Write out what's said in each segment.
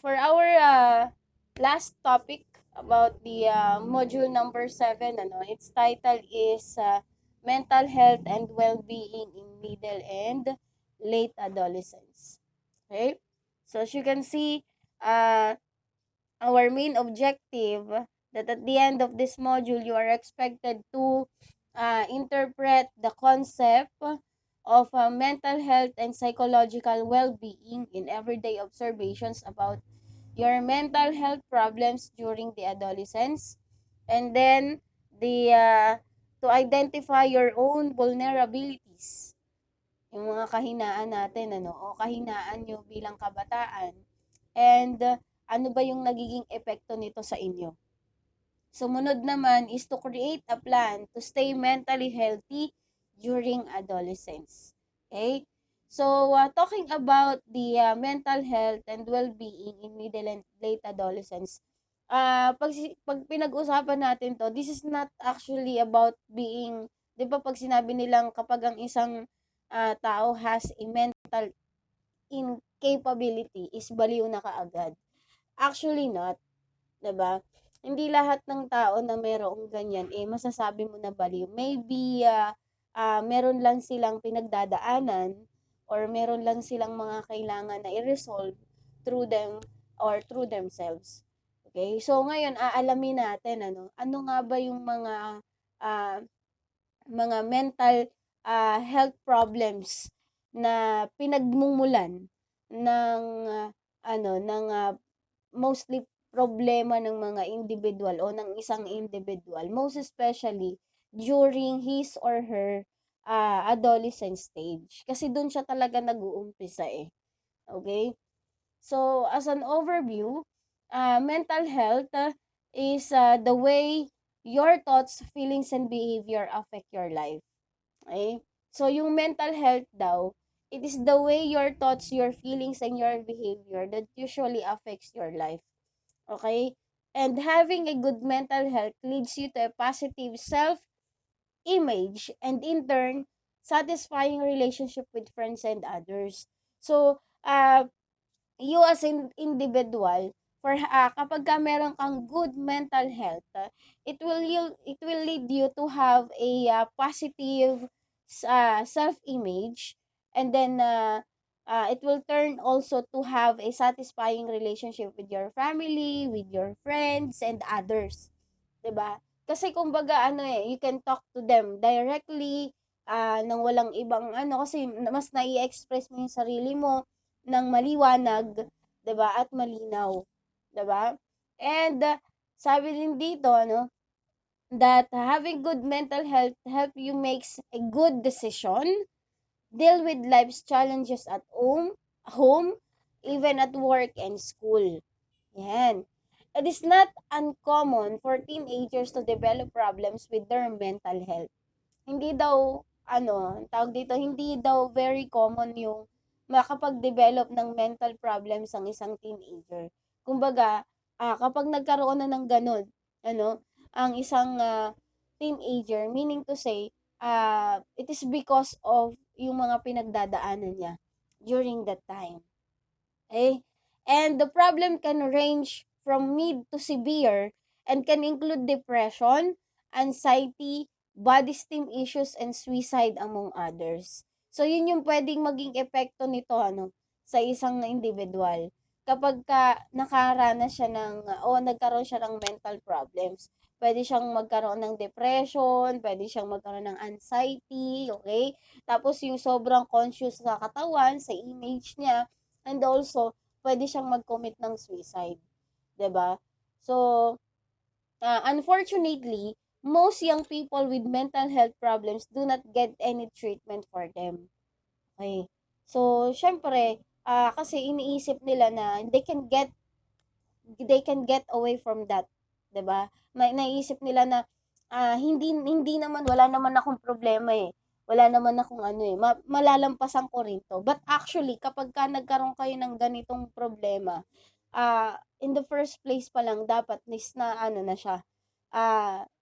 For our last topic about the module number 7, its title is Mental Health and Well-Being in Middle and Late Adolescence. Okay? So as you can see, uh, our main objective that at the end of this module, you are expected to interpret the concept of mental health and psychological well-being in everyday observations about your mental health problems during the adolescence, and then the to identify your own vulnerabilities, yung mga kahinaan natin o kahinaan nyo bilang kabataan, and ano ba yung nagiging epekto nito sa inyo. Sumunod naman is to create a plan to stay mentally healthy during adolescence. Okay? So, talking about the mental health and well-being in middle and late adolescence, pag pinag-usapan natin to, this is not actually about being, di ba pag sinabi nilang kapag ang isang tao has a mental incapability is baliw na kaagad. Actually not, 'di ba? Hindi lahat ng tao na merong ganyan masasabi mo na baliw. Maybe meron lang silang pinagdadaanan or meron lang silang mga kailangan na i-resolve through them or through themselves. Okay? So ngayon aalamin natin ano nga ba yung ah, mga mental health problems na pinagmumulan ng mostly problema ng mga individual o ng isang individual, most especially during his or her adolescent stage. Kasi doon siya talaga nag-uumpisa Okay? So, as an overview, mental health is the way your thoughts, feelings, and behavior affect your life. Okay? So, yung mental health daw, it is the way your thoughts, your feelings, and your behavior that usually affects your life. Okay? And having a good mental health leads you to a positive self-image and in turn, satisfying relationship with friends and others. So, you as an individual, for kapag ka meron kang good mental health, it will lead you to have a positive self-image, and then it will turn also to have a satisfying relationship with your family, with your friends and others, 'di ba? Kasi kumbaga you can talk to them directly nang walang ibang kasi mas nai-express mo yung sarili mo ng maliwanag, 'di ba? At malinaw, 'di ba? And sabi din dito that having good mental health help you makes a good decision, deal with life's challenges at home, even at work and school. Yan. It is not uncommon for teenagers to develop problems with their mental health. Hindi daw, tawag dito, hindi daw very common yung makapag-develop ng mental problems ang isang teenager. Kumbaga, kapag nagkaroon na ng ganun, ang isang teenager, meaning to say, it is because of yung mga pinagdadaanan niya during that time. Okay? And the problem can range from mid to severe and can include depression, anxiety, body esteem issues, and suicide among others. So, yun yung pwedeng maging epekto nito sa isang individual. Kapag nakaranas siya o nagkaroon siya ng mental problems, pwede siyang magkaroon ng depression, pwede siyang magkaroon ng anxiety, okay? Tapos yung sobrang conscious sa katawan, sa image niya, and also, pwede siyang mag-commit ng suicide. 'Di ba? So, unfortunately, most young people with mental health problems do not get any treatment for them. Okay. So, syempre, kasi iniisip nila na they can get away from that, 'di ba? Naiisip nila na hindi naman, wala naman akong problema Wala naman akong malalampasan ko rin 'to. But actually, kapag nagkaroon kayo ng ganitong problema, in the first place pa lang dapat na na siya,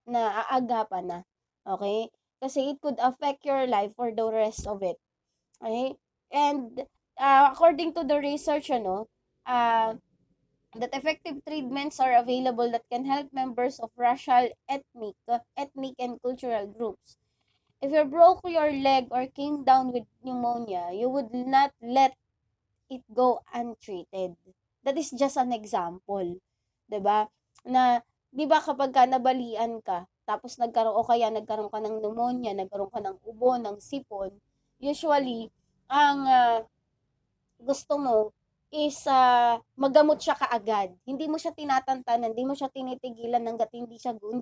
na aagapan na. Okay? Kasi it could affect your life for the rest of it. Okay? And according to the research, uh, that effective treatments are available that can help members of racial, ethnic and cultural groups. If you broke your leg or came down with pneumonia, you would not let it go untreated. That is just an example. 'Di ba? Na 'di ba kapag ka nabalian ka, tapos nagkaroon o kaya nagkaroon ka ng pneumonia, nagkaroon ka ng ubo, ng sipon, usually ang gusto mo is magamot siya kaagad. Hindi mo siya tinatantanan, hindi mo siya tinitigilan hangga't hindi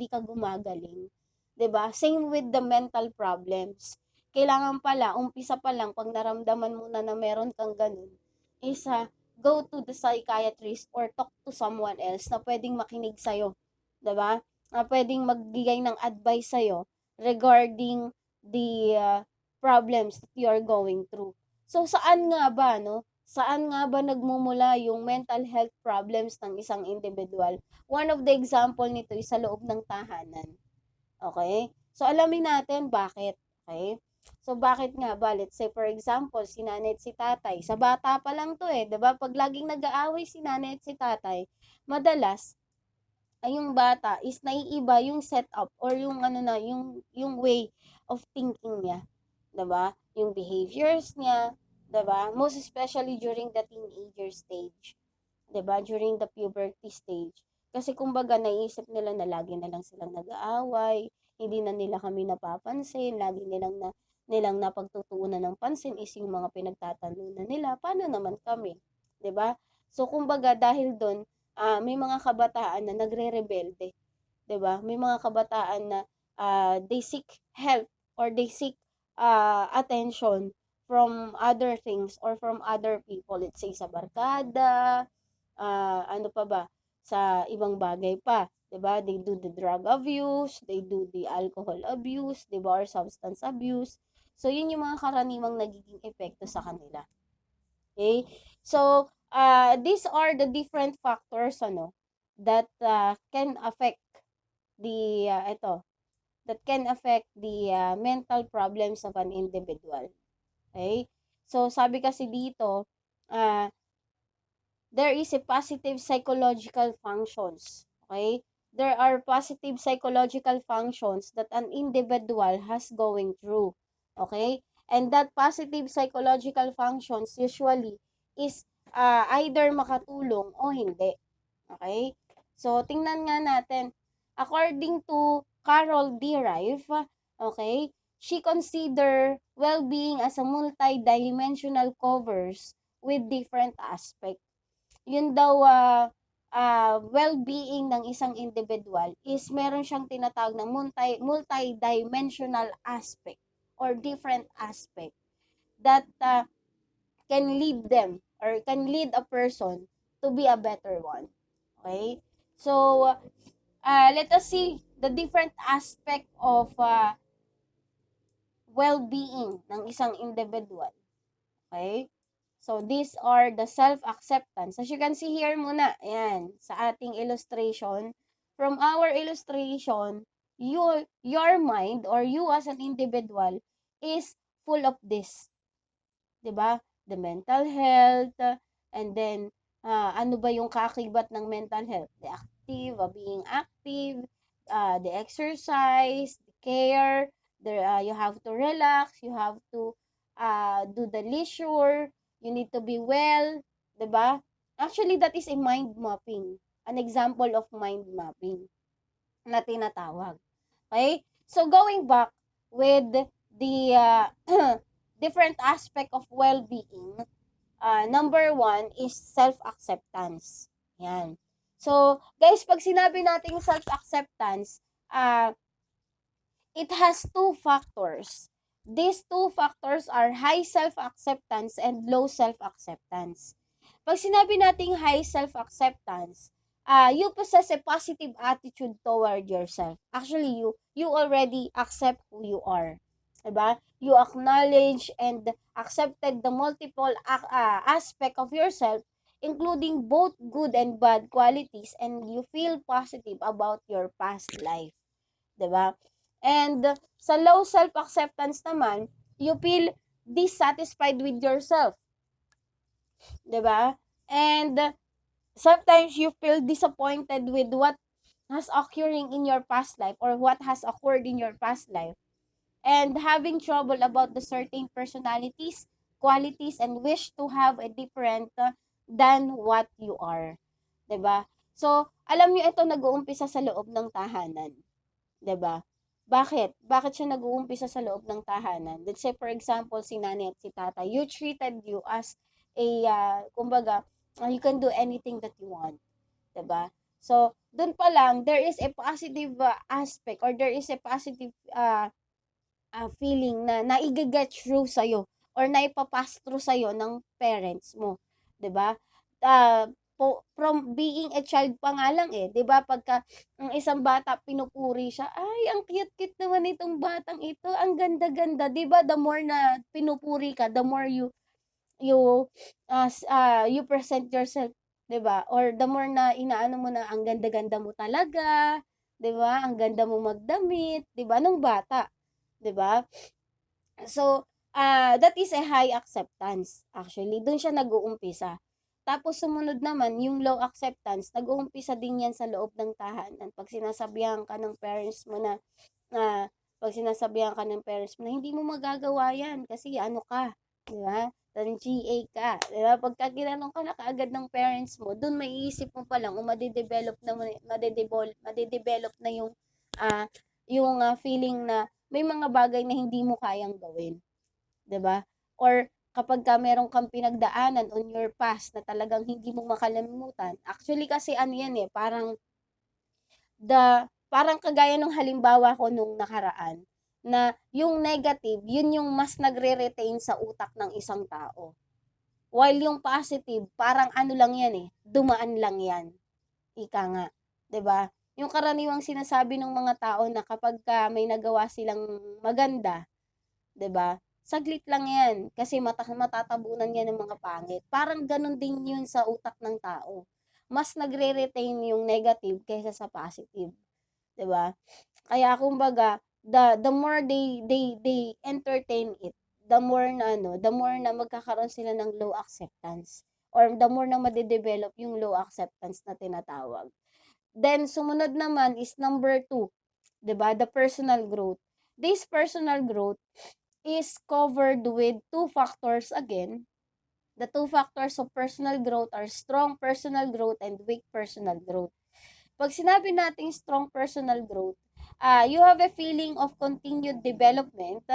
ka gumagaling. 'Di ba? Same with the mental problems. Kailangan pala, umpisa pa lang, pag naramdaman mo na meron kang ganun, is go to the psychiatrist or talk to someone else na pwedeng makinig sa'yo. 'Di ba? Na pwedeng magbigay ng advice sa'yo regarding the problems that you are going through. So, saan nga ba, no? Saan nga ba nagmumula yung mental health problems ng isang individual? One of the example nito is sa loob ng tahanan. Okay? So, alamin natin bakit. Okay? So, bakit nga ba? Let's say, for example, si nanay at si tatay. Sa bata pa lang to eh. 'Di ba? Pag laging nag-aaway si nanay at si tatay, madalas, ay yung bata is naiiba yung setup or yung yung way of thinking niya, 'di ba? Yung behaviors niya, 'di ba? Most especially during the teenager stage, 'di ba? During the puberty stage. Kasi kumbaga naisip nila na lagi na lang silang nag-aaway, hindi na nila kami napapansin, lagi nilang napagtutuunan ng pansin is yung mga pinagtatalunan nila. Paano naman kami, 'di ba? So kumbaga dahil doon, may mga kabataan na nagre-rebelde, 'di ba? May mga kabataan na they seek help or they seek attention from other things or from other people. Let's say sa barkada, ano pa ba, sa ibang bagay pa, 'di ba? They do the drug abuse, they do the alcohol abuse, 'di ba? Or substance abuse. So, yun yung mga karaniwang nagiging epekto sa kanila. Okay? So, these are the different factors that can affect the mental problems of an individual. Okay? So, sabi kasi dito, uh, there is a positive psychological functions. Okay? There are positive psychological functions that an individual has going through. Okay? And that positive psychological functions usually is either makatulong o hindi. Okay? So, tingnan nga natin. According to Carol D. Rife, okay, she consider well-being as a multi-dimensional covers with different aspects. Yun daw, well-being ng isang individual is meron siyang tinatawag ng multi-dimensional aspect or different aspect that can lead them or can lead a person to be a better one. Okay? So, let us see the different aspect of well-being ng isang individual. Okay? So, these are the self-acceptance. As you can see here muna, ayan, sa ating illustration. From our illustration, your mind or you as an individual is full of this. 'Di ba? The mental health, and then, ano ba yung kaakibat ng mental health? The active, being active, the exercise, the care, you have to relax, you have to do the leisure, you need to be well, 'di ba? Actually, that is a mind mapping. An example of mind mapping na tinatawag. Okay? So, going back with the different aspect of well-being, number one is self-acceptance. Yan. So, guys, pag sinabi natin self-acceptance, it has two factors. These two factors are high self-acceptance and low self-acceptance. Pag sinabi nating high self-acceptance, you possess a positive attitude toward yourself. Actually, you already accept who you are. Diba? You acknowledge and accepted the multiple aspect of yourself, including both good and bad qualities, and you feel positive about your past life. Diba? And sa low self-acceptance naman, you feel dissatisfied with yourself. 'Di ba? And Sometimes you feel disappointed with what has occurring in your past life or what has occurred in your past life, and having trouble about the certain personalities, qualities, and wish to have a different than what you are. 'Di ba? So, alam niyo ito nag-uumpisa sa loob ng tahanan, 'di ba? Bakit? Bakit siya nag-uumpisa sa loob ng tahanan? Let's say for example, si nanay at si tatay, you treated you as a kumbaga, you can do anything that you want, 'di ba? So, dun pa lang there is a positive aspect, or there is a positive feeling na naiga-get through sa'yo or naipapass through sa'yo ng parents mo, 'di ba? From being a child pa nga lang, 'di ba, pagka ang isang bata pinupuri siya, "Ay, ang cute-cute naman nitong batang ito, ang ganda-ganda." 'Di ba, the more na pinupuri ka, the more you present yourself, 'di ba? Or the more na inaano mo na ang ganda-ganda mo talaga, 'di ba? Ang ganda mo magdamit, 'di ba, nung bata, 'di ba? So, that is a high acceptance. Actually, doon siya nag-uumpisa. Tapos sumunod naman, yung low acceptance, nag-uumpisa din yan sa loob ng tahanan. Pag sinasabihan ka ng parents mo na pag sinasabihan ka ng parents mo na hindi mo magagawa yan kasi ano ka, di ba? GA ka. Di ba? Pagka ginanong ka na kaagad ng parents mo, doon may iisip mo pa lang, o madedevelop na yung feeling na may mga bagay na hindi mo kayang gawin, 'di ba? Or kapag ka meron kang pinagdaanan on your past na talagang hindi mo makalimutan. Actually kasi ano yan parang kagaya ng halimbawa ko nung nakaraan na yung negative, yun yung mas nagre-retain sa utak ng isang tao. While yung positive, parang ano lang yan dumaan lang yan. Ika nga, 'di ba? Yung karaniwang sinasabi ng mga tao na kapag ka may nagawa silang maganda, 'di ba? Saglit lang 'yan kasi matatabunan 'yan ng mga pangit. Parang ganun din 'yun sa utak ng tao. Mas nagre-retain yung negative kaysa sa positive, 'di ba? Kaya kumbaga, the more they entertain it, the more na magkakaroon sila ng low acceptance, or the more na madedevelop yung low acceptance na tinatawag. Then sumunod naman is number 2, 'di ba? The personal growth. This personal growth is covered with two factors again. The two factors of personal growth are strong personal growth and weak personal growth. Pag sinabi nating strong personal growth, you have a feeling of continued development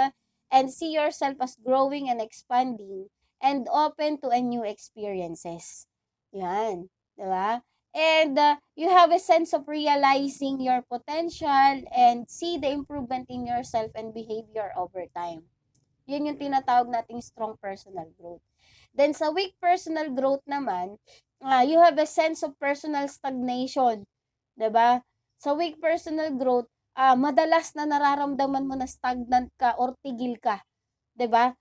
and see yourself as growing and expanding and open to a new experiences. Yan, di ba? And you have a sense of realizing your potential and see the improvement in yourself and behavior over time. Yun yung tinatawag nating strong personal growth. Then sa weak personal growth naman, you have a sense of personal stagnation. 'Di ba? Sa weak personal growth, madalas na nararamdaman mo na stagnant ka or tigil ka, 'di ba?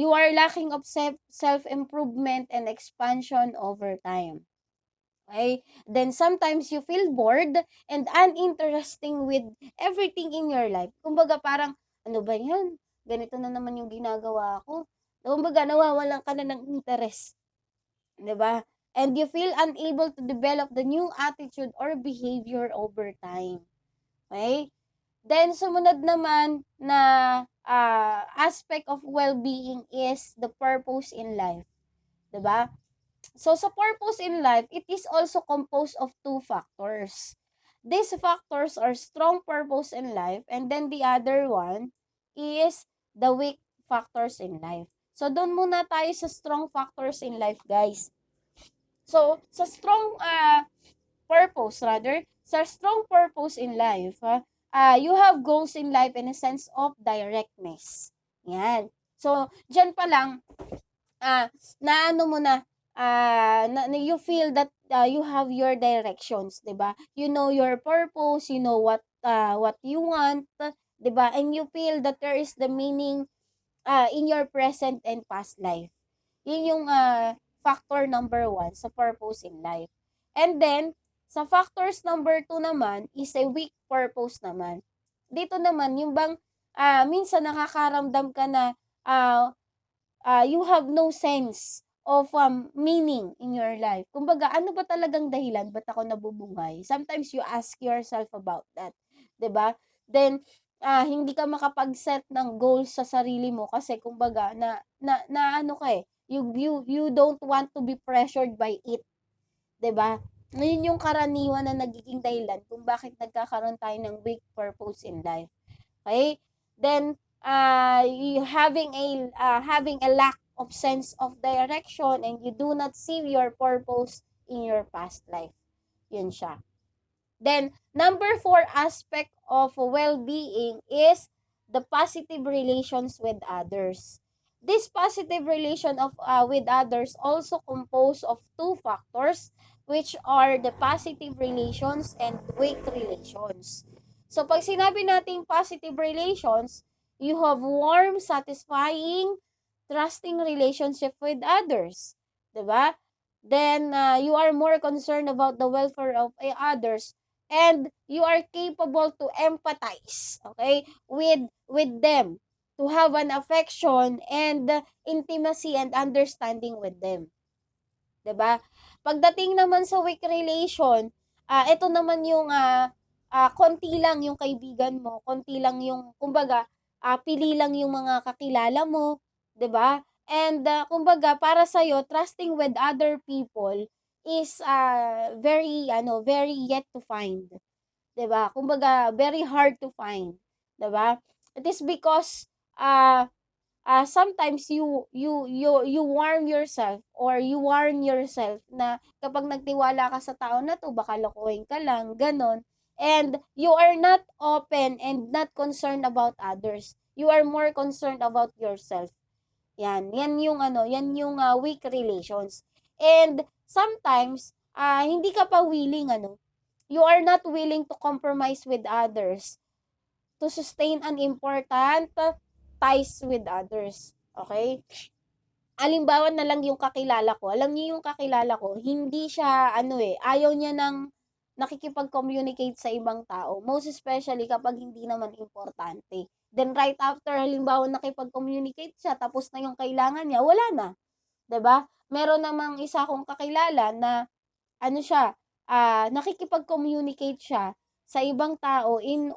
You are lacking of self-improvement and expansion over time. Okay? Then sometimes you feel bored and uninteresting with everything in your life. Kumbaga parang, ano ba yan? Ganito na naman yung ginagawa ko. Kumbaga nawawalan ka na ng interest. 'Di ba? And you feel unable to develop the new attitude or behavior over time. Okay? Then sumunod naman na aspect of well-being is the purpose in life. 'Di ba? So, sa purpose in life, it is also composed of two factors. These factors are strong purpose in life, and then the other one is the weak factors in life. So, doon muna tayo sa strong factors in life, guys. So, sa strong sa strong purpose in life, you have goals in life in a sense of directness. Yan. So, dyan pa lang, na ano mo na you feel that you have your directions, 'di ba? You know your purpose, you know what you want, 'di ba? And you feel that there is the meaning in your present and past life. Yun yung factor number 1 sa purpose in life. And then sa factors number 2 naman is a weak purpose naman. Dito naman yung bang minsan nakakaramdam ka na you have no sense meaning in your life. Kumbaga, ano ba talagang dahilan ba't ako nabubuhay? Sometimes you ask yourself about that, 'di ba? Then hindi ka makapag-set ng goals sa sarili mo kasi kumbaga na ano ka you don't want to be pressured by it, 'di ba? Ngayon yung karaniwan na nagiging dahilan kung bakit nagkakaroon tayo ng weak purpose in life. Okay? Then you having a lack of sense of direction and you do not see your purpose in your past life. Yun siya. Then number 4 aspect of well-being is the positive relations with others. This positive relation of with others also composed of two factors, which are the positive relations and weak relations. So pag sinabi nating positive relations, you have warm, satisfying, trusting relationship with others, 'di ba? Then you are more concerned about the welfare of others and you are capable to empathize, okay, with them, to have an affection and intimacy and understanding with them. 'Di ba? Pagdating naman sa weak relation, ito naman yung konti lang yung kaibigan mo, konti lang yung kumbaga, pili lang yung mga kakilala mo, 'di ba? And kumbaga para sa trusting with other people is very yet to find, 'di ba? Kumbaga very hard to find, 'di ba? It is because uh sometimes you warn yourself or you warn yourself na kapag nagtiwala ka sa tao na to baka lokohin ka lang, ganon. And you are not open and not concerned about others. You are more concerned about yourself. Yan yung weak relations. And sometimes hindi ka pa willing you are not willing to compromise with others to sustain an important ties with others. Okay? Halimbawa na lang yung kakilala ko. Alam niyo yung kakilala ko, hindi siya ayaw niya ng nakikipag-communicate sa ibang tao. Most especially kapag hindi naman importante. Then right after halimbawa nakipag-communicate siya, tapos na yung kailangan niya, wala na. 'Di ba? Meron namang isa akong kakilala na siya, nakikipag-communicate siya sa ibang tao in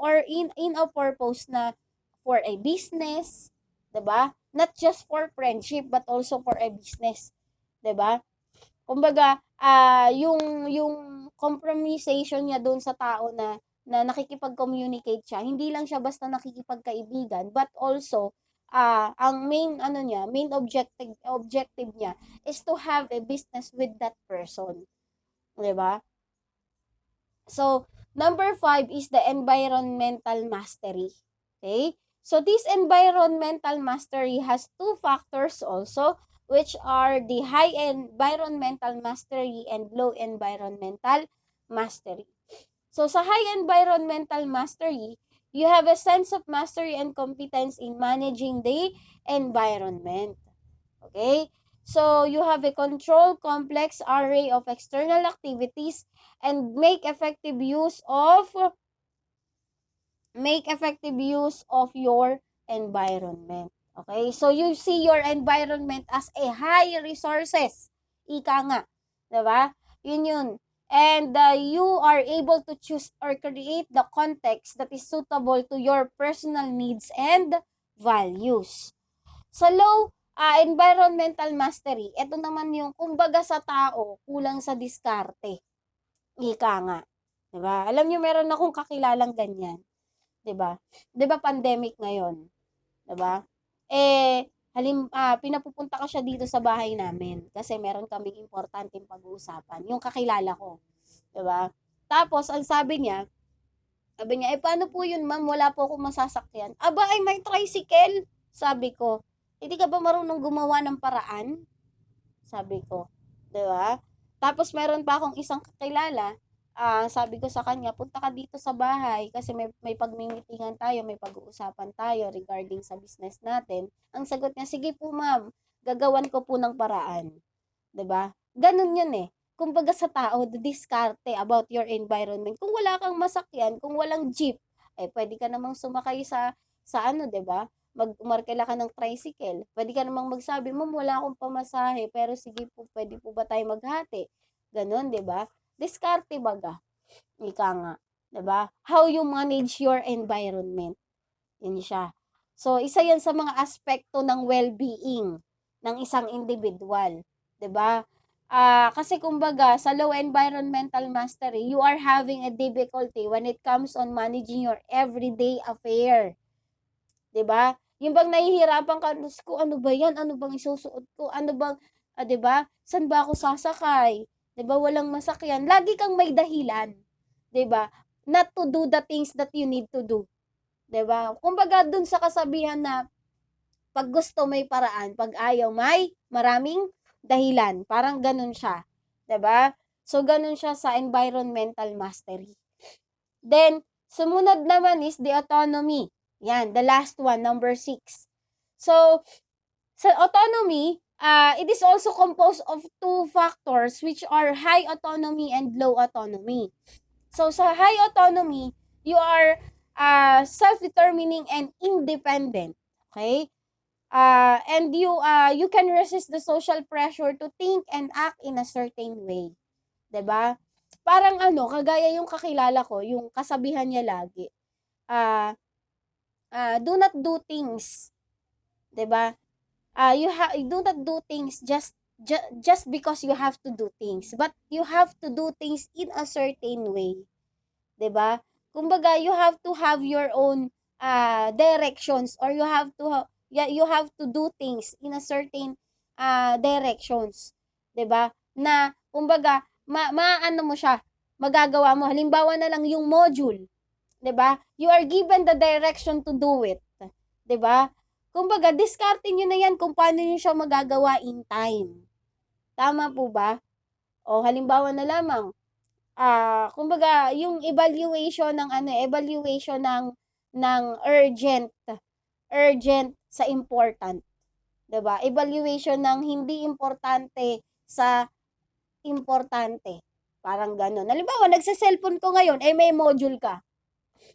a purpose na for a business, 'di ba? Not just for friendship but also for a business, 'di ba? Kumbaga, yung compromisation niya doon sa tao na nakikipag-communicate siya, hindi lang siya basta nakikipagkaibigan but also ang main objective niya is to have a business with that person, 'di ba? So, number 5 is the environmental mastery. Okay? So, this environmental mastery has two factors also, which are the high environmental mastery and low environmental mastery. So, sa high environmental mastery, you have a sense of mastery and competence in managing the environment. Okay? So, you have a control complex array of external activities and make effective use of your environment. Okay? So, you see your environment as a high resources. Ika nga. 'Di ba? Yun. And you are able to choose or create the context that is suitable to your personal needs and values. Sa low environmental mastery, ito naman yung kumbaga sa tao, kulang sa diskarte. Ika nga. 'Di ba? Alam niyo meron akong kakilalang ganyan, 'di ba? 'Di ba pandemic ngayon, 'di ba? Pinapupunta ko siya dito sa bahay namin kasi meron kaming importanteng pag-uusapan, yung kakilala ko, 'di ba? Tapos ang sabi niya, paano po yun ma'am? Wala po akong masasakyan. Aba, ay may tricycle. Sabi ko, hindi ka ba marunong gumawa ng paraan? Sabi ko, 'di ba? Tapos meron pa akong isang kakilala, sabi ko sa kanya, punta ka dito sa bahay kasi may pagmimitingan tayo, may pag-uusapan tayo regarding sa business natin. Ang sagot niya, sige po ma'am, gagawan ko po ng paraan. 'Di ba? Ganun yun eh. Kumbaga sa tao, diskarte about your environment. Kung wala kang masakyan, kung walang jeep, pwede ka namang sumakay sa 'di ba? umarkila ka ng tricycle. Pwede ka namang magsabi, "Ma'am, wala akong pamasahe, pero sige po, pwede po ba tayo maghati?" Gano'n, 'di ba? Diskarte baga, ika nga, 'di ba? How you manage your environment, yun siya. So, isa yan sa mga aspekto ng well-being ng isang individual, 'di ba? Kasi kumbaga, sa low environmental mastery, you are having a difficulty when it comes on managing your everyday affair. 'Di ba? Yung bang nahihirapan ka, "Diyos ko, ano ba 'yan? Ano bang isusuot ko? Ano bang, 'di ba? Saan ba ako sasakay?" 'Di ba? Walang masakyan. Lagi kang may dahilan, 'di ba? Not to do the things that you need to do, 'di ba? Kumbaga dun sa kasabihan na, pag gusto may paraan, pag ayaw may maraming dahilan. Parang ganun siya, 'di ba? So ganun siya sa environmental mastery. Then, sumunod naman is the autonomy. Yan, the last one, number 6. So, sa autonomy, it is also composed of two factors which are high autonomy and low autonomy. So, sa high autonomy, you are self-determining and independent. Okay? And you can resist the social pressure to think and act in a certain way. 'Di ba? Parang ano, kagaya yung kakilala ko, yung kasabihan niya lagi, ah, do not do things, 'di ba? You do not do things just because you have to do things, but you have to do things in a certain way, 'di ba? Kumbaga, you have to have your own directions, or you have to do things in a certain directions, 'di ba? Na kumbaga, maano mo siya, magagawa mo. Halimbawa na lang yung module, 'di ba? You are given the direction to do it, 'di ba? Kumbaga, diskarte niyo na 'yan kung paano niyo siya magagawa in time. Tama po ba? O halimbawa na lamang, kumbaga yung evaluation ng urgent sa important, 'di ba? Evaluation ng hindi importante sa importante. Parang gano'n. Halimbawa, nagse-cellphone ko ngayon, may module ka.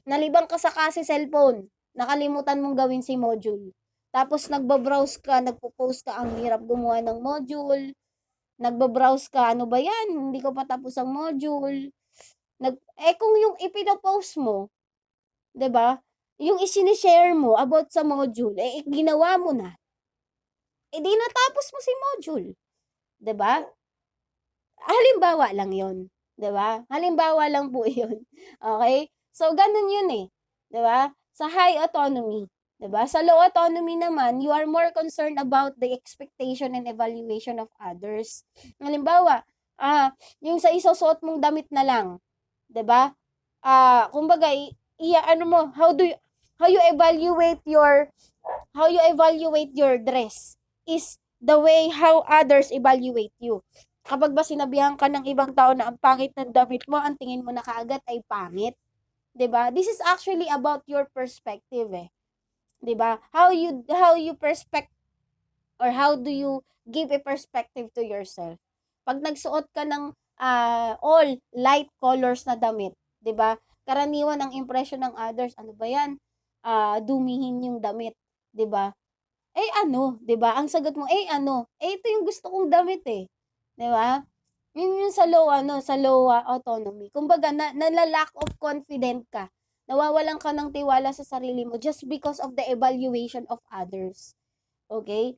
Nalibang ka sa kasi cellphone. Nakalimutan mong gawin si module. Tapos nagbabrowse ka, nagpo-post ka, ang hirap gumawa ng module. Nagbabrowse ka, ano ba yan? Hindi ko pa tapos ang module. Kung yung ipinopost mo, 'di ba? Yung isinishare mo about sa module, ginawa mo na. Di natapos mo si module, 'di ba? Halimbawa lang 'yon, 'di ba? Halimbawa lang po 'yon. Okay? So ganun 'yun 'di ba? Sa high autonomy, 'di ba? Sa low autonomy naman, you are more concerned about the expectation and evaluation of others. Halimbawa, yung sa isusuot mong damit na lang, 'di ba? Kumbaga, ano mo, how you evaluate your dress is the way how others evaluate you. Kapag ba sinabihan ka ng ibang tao na ang pangit ng damit mo, ang tingin mo na kaagad ay pangit, 'di ba? This is actually about your perspective 'di ba? How you perspect, or how do you give a perspective to yourself? Pag nagsuot ka ng all light colors na damit, 'di ba? Karaniwan ang impression ng others, ano ba 'yan? Dumihin yung damit, 'di ba? Ano, 'di ba? Ang sagot mo, ano? Ito yung gusto kong damit 'di ba? Yun yung sa low autonomy. Kumbaga, lack of confident ka. Nawawalan ka ng tiwala sa sarili mo just because of the evaluation of others. Okay?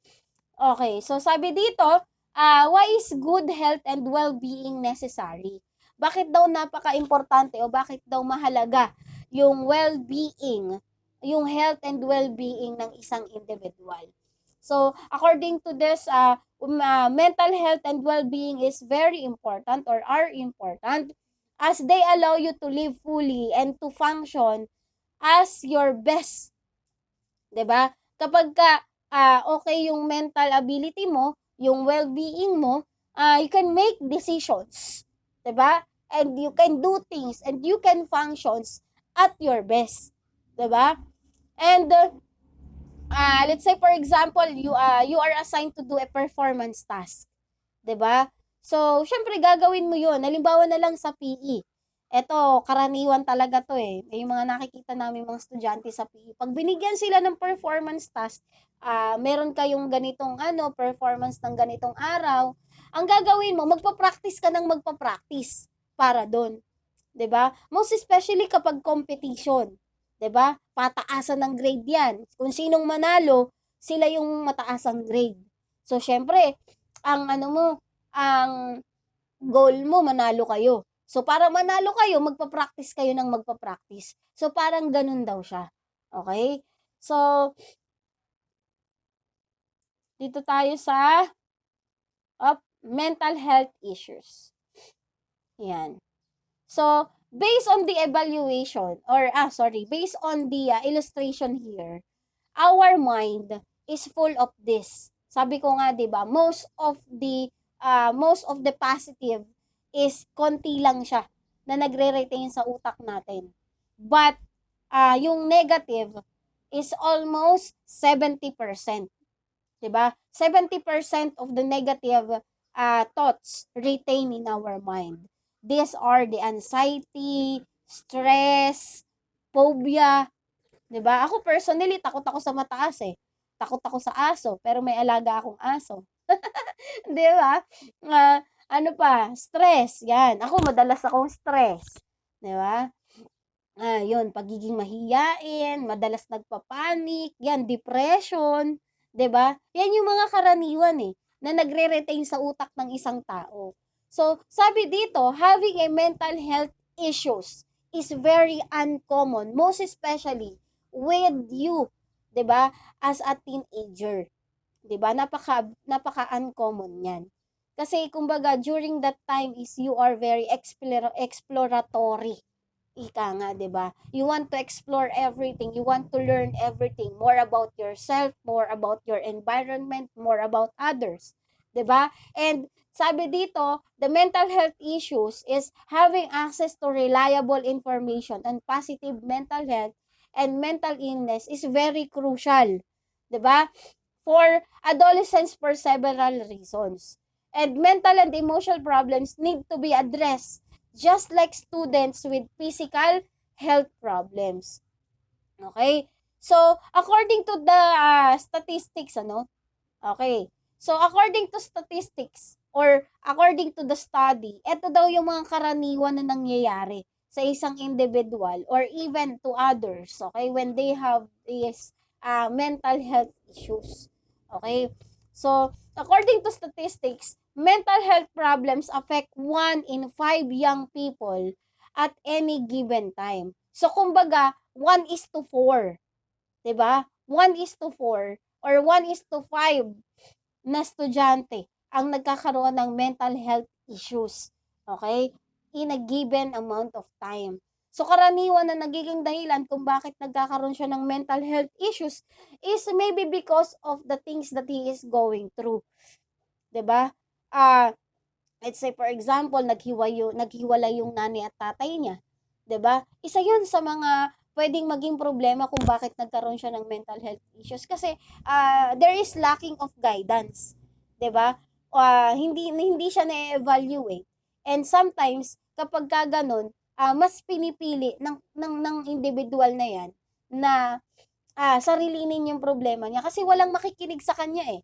Okay, so sabi dito, why is good health and well-being necessary? Bakit daw napaka-importante o bakit daw mahalaga yung well-being, yung health and well-being ng isang individual? So, according to this, mental health and well-being is very important, or are important, as they allow you to live fully and to function as your best, 'di ba? Kapag okay yung mental ability mo, yung well-being mo, you can make decisions, 'di ba? And you can do things and you can functions at your best, 'di ba? And let's say for example, you are assigned to do a performance task, 'di ba? So, syempre gagawin mo 'yon. Halimbawa na lang sa PE. Eto, karaniwan talaga 'to, eh. Yung mga nakikita naming mga estudyante sa PE, 'pag binigyan sila ng performance task, meron kayong ganitong performance ng ganitong araw, ang gagawin mo magpa-practice ka ng magpa-practice para dun, 'di ba? Most especially kapag competition, 'di ba? Pataasan ng grade 'yan. Kung sinong manalo, sila yung mataas ang grade. So, syempre, ang ang goal mo manalo kayo. So, para manalo kayo, magpa-practice kayo ng magpa-practice. So, parang ganun daw siya. Okay? So, dito tayo sa mental health issues. Yan. So, based on the evaluation, based on the illustration here, our mind is full of this. Sabi ko nga, 'di ba? Most of the positive is konti lang siya na nagre-retain sa utak natin. But yung negative is almost 70%, 'di ba? 70% of the negative thoughts retain in our mind. These are the anxiety, stress, phobia, 'di ba? Ako personally, takot ako sa mataas eh. Takot ako sa aso, pero may alaga akong aso. 'Di ba? Ano pa, stress, 'yan. Ako madalas akong stress, 'di ba? Yun, pagiging mahiyain, madalas nagpapanik, yan, depression, 'di ba? Yan yung mga karaniwan eh, na nagre-retain sa utak ng isang tao. So, sabi dito, having a mental health issues is very uncommon, most especially with you, 'di ba? As a teenager, 'di ba? Napaka-uncommon 'yan. Kasi kumbaga during that time is you are very exploratory. Ika nga, 'di ba? You want to explore everything, you want to learn everything, more about yourself, more about your environment, more about others, 'di ba? And sabi dito, the mental health issues is having access to reliable information and positive mental health and mental illness is very crucial, 'di ba? For adolescents for several reasons. And mental and emotional problems need to be addressed just like students with physical health problems. Okay? So, according to the statistics, Okay. So, according to statistics or according to the study, ito daw yung mga karaniwan na nangyayari sa isang individual or even to others, okay, when they have these mental health issues. Okay? So, according to statistics, mental health problems affect 1 in 5 young people at any given time. So, kumbaga, 1:4. 'Di ba? 1:4 or 1:5 na estudyante ang nagkakaroon ng mental health issues. Okay? In a given amount of time. So, karaniwan na nagiging dahilan kung bakit nagkakaroon siya ng mental health issues is maybe because of the things that he is going through. 'Di ba? Ah, let's say for example, naghiwalay yung nanay at tatay niya, 'di ba? Isa 'yun sa mga pwedeng maging problema kung bakit nagkaroon siya ng mental health issues kasi there is lacking of guidance, 'di ba? Hindi siya na-evaluate. And sometimes kapag ka ganun, mas pinipili ng individual na 'yan na sarilinin yung problema niya kasi walang makikinig sa kanya eh.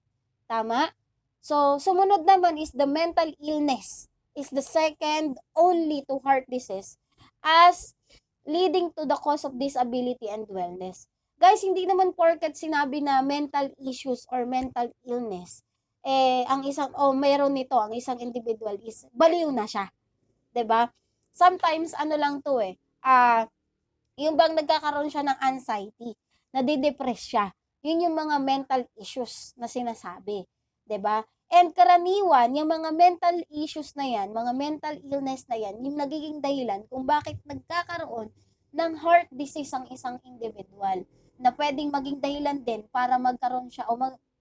Tama? So, sumunod naman is the mental illness is the second only to heart disease as leading to the cause of disability and wellness. Guys, hindi naman porket sinabi na mental issues or mental illness, ang isang, meron nito, ang isang individual is baliw na siya. 'Di ba? Sometimes, lang to yung bang nagkakaroon siya ng anxiety, nadidepress siya. Yun yung mga mental issues na sinasabi. 'Di ba? And karaniwan, yung mga mental issues na yan, mga mental illness na yan, yung nagiging dahilan kung bakit nagkakaroon ng heart disease ang isang individual na pwedeng maging dahilan din para magkaroon siya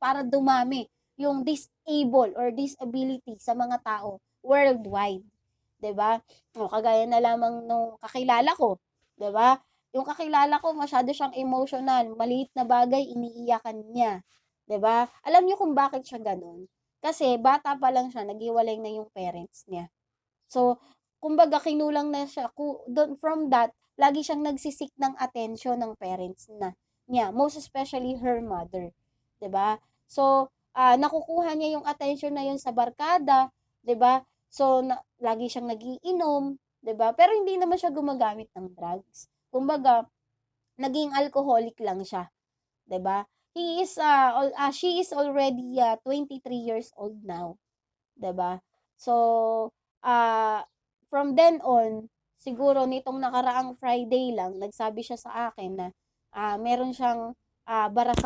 para dumami yung disable or disability sa mga tao worldwide. 'Di ba? O kagaya na lamang nung kakilala ko, 'di ba? Yung kakilala ko masyado siyang emotional, maliit na bagay iniiyakan niya, 'di ba? Alam niyo kung bakit siya gano'n? Kasi bata pa lang siya naghiwalay na yung parents niya. So, kumbaga kinulang na siya from that, lagi siyang nagsisik ng attention ng parents niya, most especially her mother, 'di ba? So, nakukuha niya yung attention na yun sa barkada, 'di ba? So, lagi siyang nagiinom, 'di ba? Pero hindi naman siya gumagamit ng drugs. Kumbaga, naging alcoholic lang siya, 'di ba? She is already 23 years old now, 'di ba? So, ah, from then on, siguro nitong nakaraang Friday lang, nagsabi siya sa akin na meron siyang barado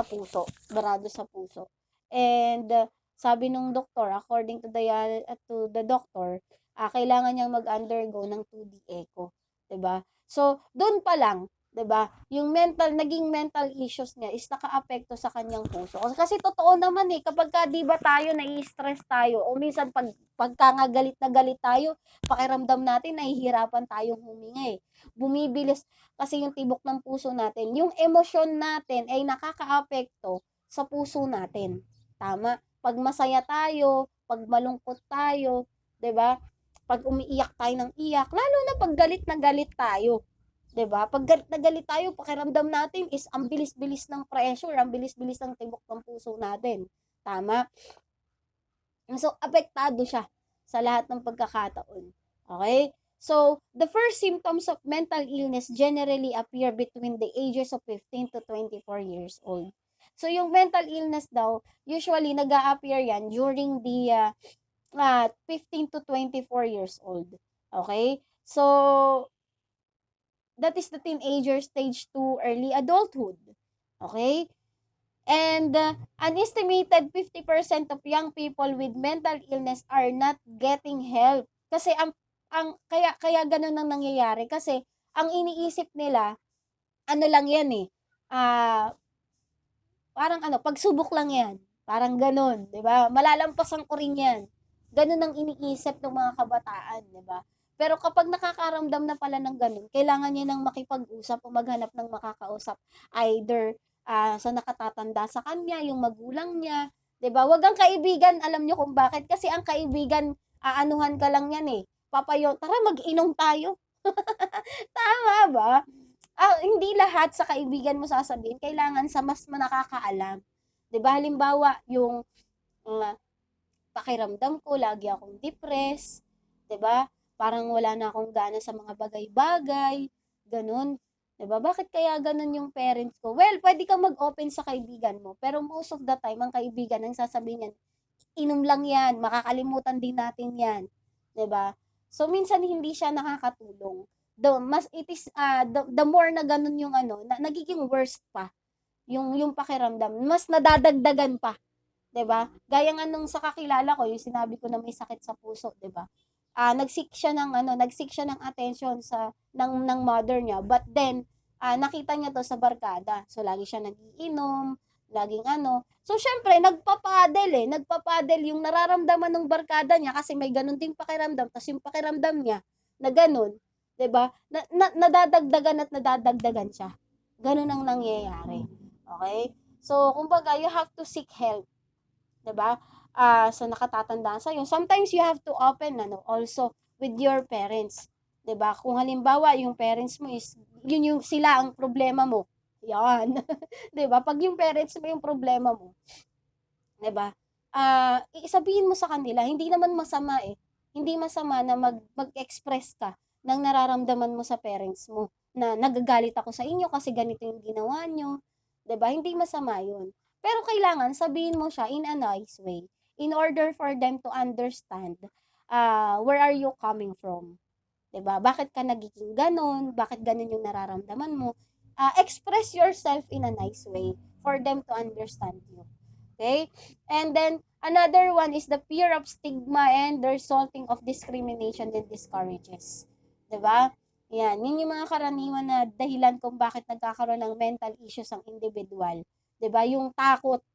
sa puso. And sabi nung doktor, according to the doctor, kailangan niyang mag-undergo ng 2D echo, 'di ba? So, doon pa lang, 'di ba? Yung naging mental issues niya is nakaapekto sa kanyang puso. Kasi totoo naman kapag 'di ba tayo nai-stress tayo o minsan pagka nga galit na galit tayo, pakiramdam natin nahihirapan tayong huminga. Bumibilis kasi yung tibok ng puso natin. Yung emosyon natin ay nakakaapekto sa puso natin. Tama? Pag masaya tayo, pag malungkot tayo, 'di ba? Pag umiiyak tayo ng iyak, lalo na pag galit na galit tayo, 'di ba? Pag galit na galit tayo, pakiramdam natin is ang bilis-bilis ng pressure, ang bilis-bilis ng tibok ng puso natin. Tama? So, apektado siya sa lahat ng pagkakataon. Okay? So, the first symptoms of mental illness generally appear between the ages of 15 to 24 years old. So, yung mental illness daw, usually nag-a-appear yan during the 15 to 24 years old. Okay? So, that is the teenager stage to early adulthood. Okay? And an estimated 50% of young people with mental illness are not getting help. Kasi kaya ganun ang nangyayari kasi ang iniisip nila ano lang yan ah parang pagsubok lang yan. Parang ganun, 'di ba? Malalampasan ko rin yan. Ganun ang iniisip ng mga kabataan, 'di ba? Pero kapag nakakaramdam na pala ng ganun, kailangan niya nang makipag-usap o maghanap ng makakausap. Either sa nakatatanda sa kanya, yung magulang niya, 'di ba? Wag ang kaibigan, alam niyo kung bakit? Kasi ang kaibigan, aanuhan ka lang yan Papayo, tara mag-inom tayo. Tama ba? Hindi lahat sa kaibigan mo sasabihin, kailangan sa mas nakakaalam. 'Di ba? Halimbawa, yung uh, pakiramdam ko, lagi akong depressed, 'di ba? Parang wala na akong gana sa mga bagay-bagay, ganun. 'Di ba? Bakit kaya ganun yung parents ko? Well, pwede kang mag-open sa kaibigan mo, pero most of the time, ang kaibigan ang sasabihin niyan, inom lang yan, makakalimutan din natin yan. 'Di ba? So, minsan hindi siya nakakatulong. The more na ganun yung nagiging worst pa yung pakiramdam, mas nadadagdagan pa, 'di ba? Gaya nga nung sa kakilala ko, yung sinabi ko na may sakit sa puso, 'di ba? Nagsik siya ng attention ng mother niya, but then nakita niya to sa barkada. So lagi siya nagiinom, laging So syempre nagpapadel yung nararamdaman ng barkada niya kasi may ganun ding pakiramdam, tapos yung pakiramdam niya na ganun, 'di ba? Nadadagdagan at nadadagdagan siya. Ganun ang nangyayari. Okay? So kumbaga you have to seek help, 'di ba? Sa nakatatandaan sa iyo. Sometimes you have to open also with your parents, 'di ba? Kung halimbawa yung parents mo is yun yung sila ang problema mo. Yan. 'Di ba? Pag yung parents mo yung problema mo, 'di ba? Isabihin mo sa kanila, hindi naman masama Hindi masama na mag-express ka ng nararamdaman mo sa parents mo na nagagalit ako sa inyo kasi ganito yung ginawa nyo. 'Di ba? Hindi masama 'yun. Pero kailangan sabihin mo siya in a nice way in order for them to understand where are you coming from. 'Di ba? Bakit ka nagiging ganon? Bakit ganon yung nararamdaman mo? Express yourself in a nice way for them to understand you. Okay? And then another one is the fear of stigma and the resulting of discrimination and discourages. 'Di ba? Yan, yun yung mga karaniwan na dahilan kung bakit nagkakaroon ng mental issues ang individual. 'Di ba? Yung takot,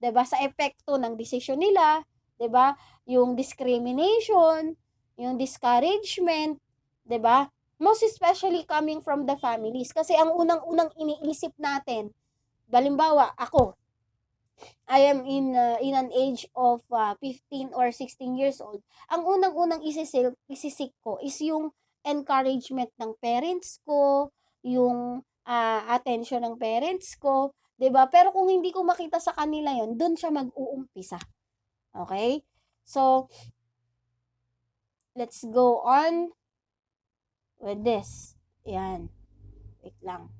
'di ba, sa epekto ng desisyon nila, 'di ba? Yung discrimination, yung discouragement, 'di ba? Most especially coming from the families kasi ang unang-unang iniisip natin, halimbawa ako, in an age of 15 or 16 years old, ang unang-unang isisik ko is yung encouragement ng parents ko, yung attention ng parents ko, 'di ba? Pero kung hindi ko makita sa kanila 'yon, doon siya mag-uumpisa. Okay? So, let's go on with this. Yan. Wait lang.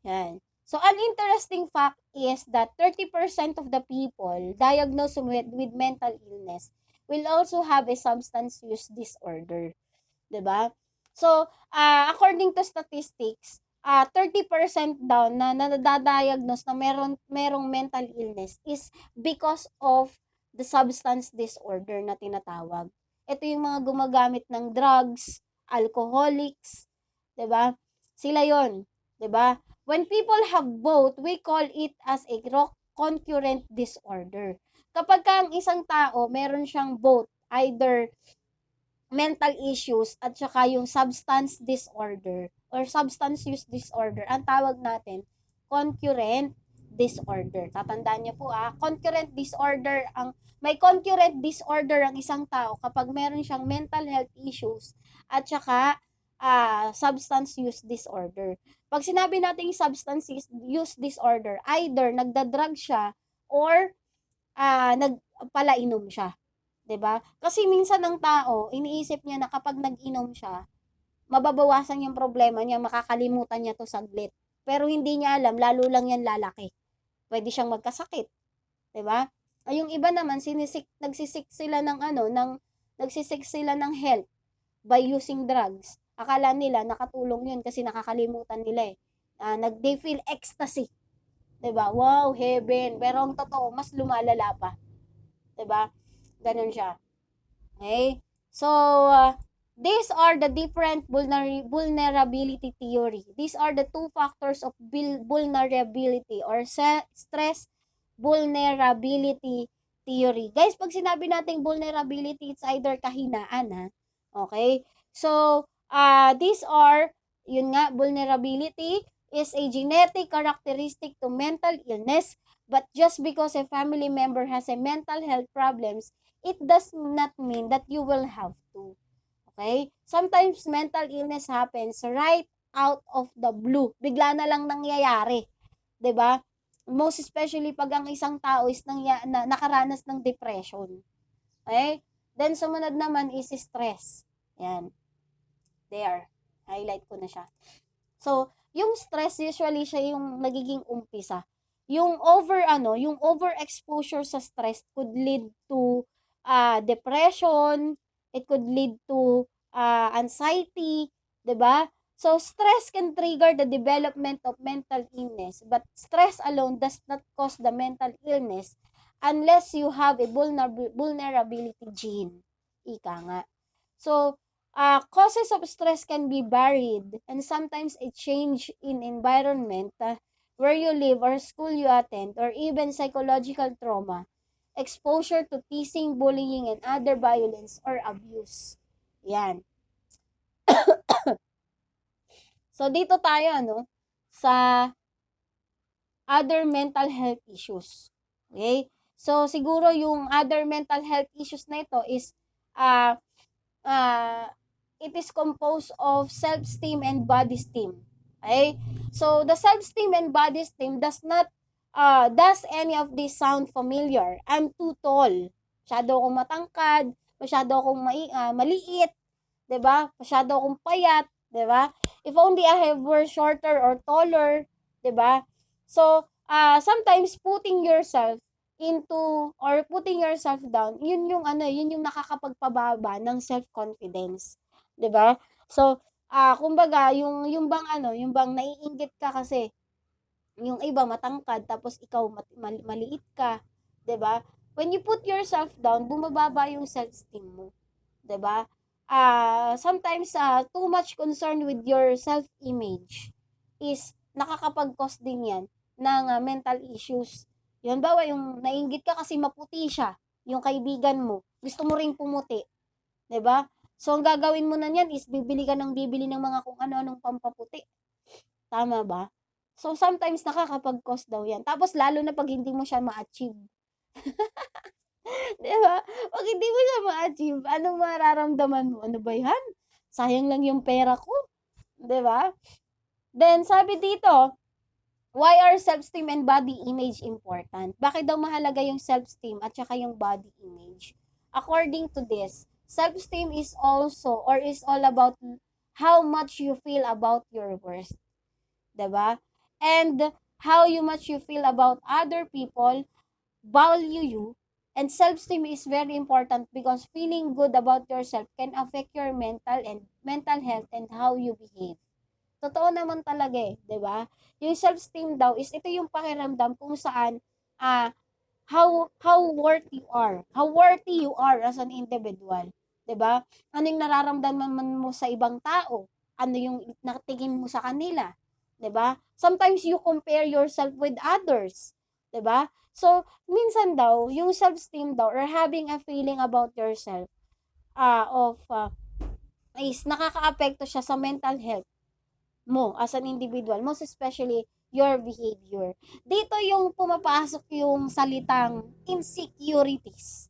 Yan. So, an interesting fact is that 30% of the people diagnosed with mental illness will also have a substance use disorder. 'Di ba? So, according to statistics, 30% daw na nadadiagnose na merong mental illness is because of the substance disorder na tinatawag. Ito yung mga gumagamit ng drugs, alcoholics, 'di ba? Sila 'yon, 'di ba? When people have both, we call it as a concurrent disorder. Kapag ang isang tao, meron siyang both, either mental issues at saka yung substance disorder or substance use disorder, ang tawag natin concurrent disorder. Tatandaan niyo po concurrent disorder may concurrent disorder ang isang tao kapag meron siyang mental health issues at saka substance use disorder. Pag sinabi nating substance use disorder, either nagda-drug siya or nagpalainom siya. 'Di ba? Kasi minsan ng tao, iniisip niya na kapag nag-inom siya, mababawasan yung problema niya, makakalimutan niya 'to saglit. Pero hindi niya alam, lalo lang yan lalaki. Pwede siyang magkasakit, 'di ba? Ay yung iba naman nagsisik sila ng nagsisik sila ng health by using drugs. Akala nila nakatulong 'yun kasi nakakalimutan nila eh. They feel ecstasy, 'di ba? Wow, heaven. Pero ang totoo, mas lumalala pa, 'di ba? Ganun siya. Okay? So, these are the different vulnerability theory. These are the two factors of vulnerability or stress vulnerability theory. Guys, pag sinabi nating vulnerability, it's either kahinaan, ha? Okay? So, these are, yun nga, vulnerability is a genetic characteristic to mental illness, but just because a family member has a mental health problems, it does not mean that you will have to. Okay? Sometimes mental illness happens right out of the blue. Bigla na lang nangyayari. 'Di ba? Most especially pag ang isang tao is nakaranas ng depression. Okay? Then sumunod naman is stress. Yan. There. Highlight ko na siya. So, yung stress usually siya yung nagiging umpisa. Yung overexposure sa stress could lead to depression, it could lead to anxiety, 'di ba? So, stress can trigger the development of mental illness, but stress alone does not cause the mental illness unless you have a vulnerability gene. Ika nga. So, causes of stress can be varied and sometimes a change in environment where you live or school you attend or even psychological trauma, exposure to teasing, bullying, and other violence or abuse. Yan. So, dito tayo, sa other mental health issues. Okay? So, siguro yung other mental health issues na ito is uh, it is composed of self-esteem and body esteem. Okay? So, the self-esteem and body esteem does any of this sound familiar? I'm too tall. Masyado akong matangkad, masyado akong maliit, 'di ba? Masyado akong payat, 'di ba? If only I were shorter or taller, 'di ba? So, sometimes putting yourself putting yourself down, yun yung nakakapagpababa ng self-confidence, 'di ba? So, kumbaga yung bang naiinggit ka kasi yung iba matangkad tapos ikaw maliit ka, 'di ba? When you put yourself down, bumababa yung self-esteem mo, 'di ba? Sometimes too much concern with your self-image is nakakapag-cause din 'yan ng mental issues. Yun bawa yung naiinggit ka kasi maputi siya, yung kaibigan mo, gusto mo ring pumuti, 'di ba? So ang gagawin mo na niyan is bibili ng mga kung ano-anong pampaputi. Tama ba? So, sometimes nakakapag-cause daw yan. Tapos, lalo na pag hindi mo siya ma-achieve. 'Di ba? Pag hindi mo siya ma-achieve, anong mararamdaman mo? Ano ba yan? Sayang lang yung pera ko. 'Di ba? Then, sabi dito, why are self-esteem and body image important? Bakit daw mahalaga yung self-esteem at saka yung body image? According to this, self-esteem is also or is all about how much you feel about your worth. 'Di ba? And how much you feel about other people value you. And self-esteem is very important because feeling good about yourself can affect your mental health and how you behave. Totoo naman talaga eh, 'di ba? Yung self-esteem daw is ito yung pakiramdam kung saan ah how worthy you are as an individual, 'di ba? Ano yung nararamdaman mo sa ibang tao? Ano yung nakatingin mo sa kanila, 'di ba? Sometimes you compare yourself with others, 'di ba? So, minsan daw, yung self-esteem daw or having a feeling about yourself of is nakakaapekto siya sa mental health mo as an individual, most especially your behavior. Dito yung pumapasok yung salitang insecurities,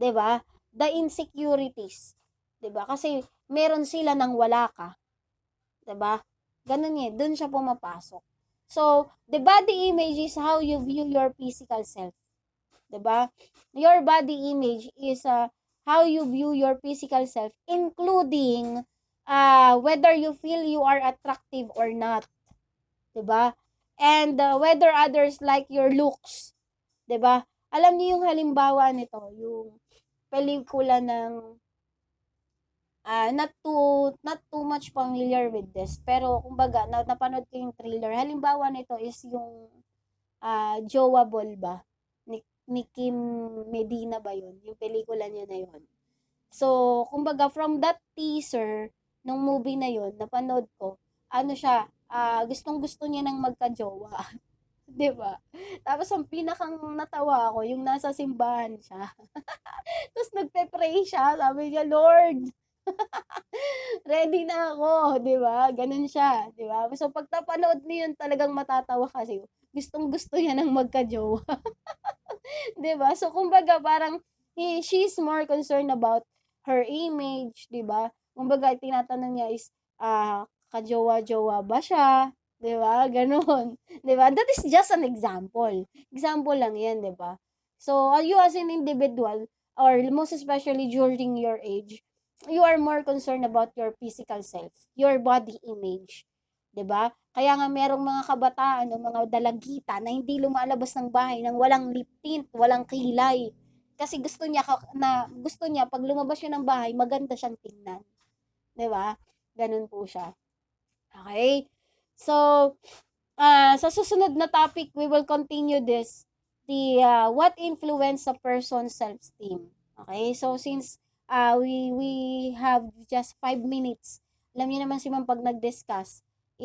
'di ba? The insecurities, 'di ba? Kasi meron sila nang wala ka, 'di ba? Ganun eh, doon siya pumapasok. So, the body image is how you view your physical self, 'di ba? Your body image is how you view your physical self, including whether you feel you are attractive or not, 'di ba? And whether others like your looks, 'di ba? Alam niyo yung halimbawa nito, yung pelikula ng not too much familiar with this, pero kumbaga napanood ko yung trailer. Halimbawa nito is yung Jowa Bolba ni Kim Medina ba yun? Yung pelikula niya na yun. So, kumbaga from that teaser nung movie na yun, napanood ko, ano siya, gustong-gusto niya ng magka-jowa. 'Di ba? Tapos ang pinakang natawa ako, yung nasa simbahan siya. Tapos nagpe-pray siya, sabi niya, Lord, ready na ako, 'di ba? Ganun siya, 'di ba? So pag napanood niyo yun, talagang matatawa kasi gustong-gusto niya ng magka-jowa. 'Di ba? So kumbaga parang she's more concerned about her image, 'di ba? Kumbaga tinatanong niya is kajowa-jowa ba siya? 'Di ba? Ganoon. 'Di ba? That is just an example. Example lang 'yan, 'di ba? So, you as an individual or most especially during your age, you are more concerned about your physical self, your body image. 'Di ba? Kaya nga merong mga kabataan o mga dalagita na hindi lumalabas ng bahay nang walang lip tint, walang kilay. Kasi gusto niya pag lumabas siya ng bahay, maganda siyang tingnan, 'di ba? Ganun po siya. Okay? So, sa susunod na topic, we will continue this. What influence a person's self-esteem. Okay? So, since we have just 5 minutes, alam niyo naman si ma'am pag nag-discuss,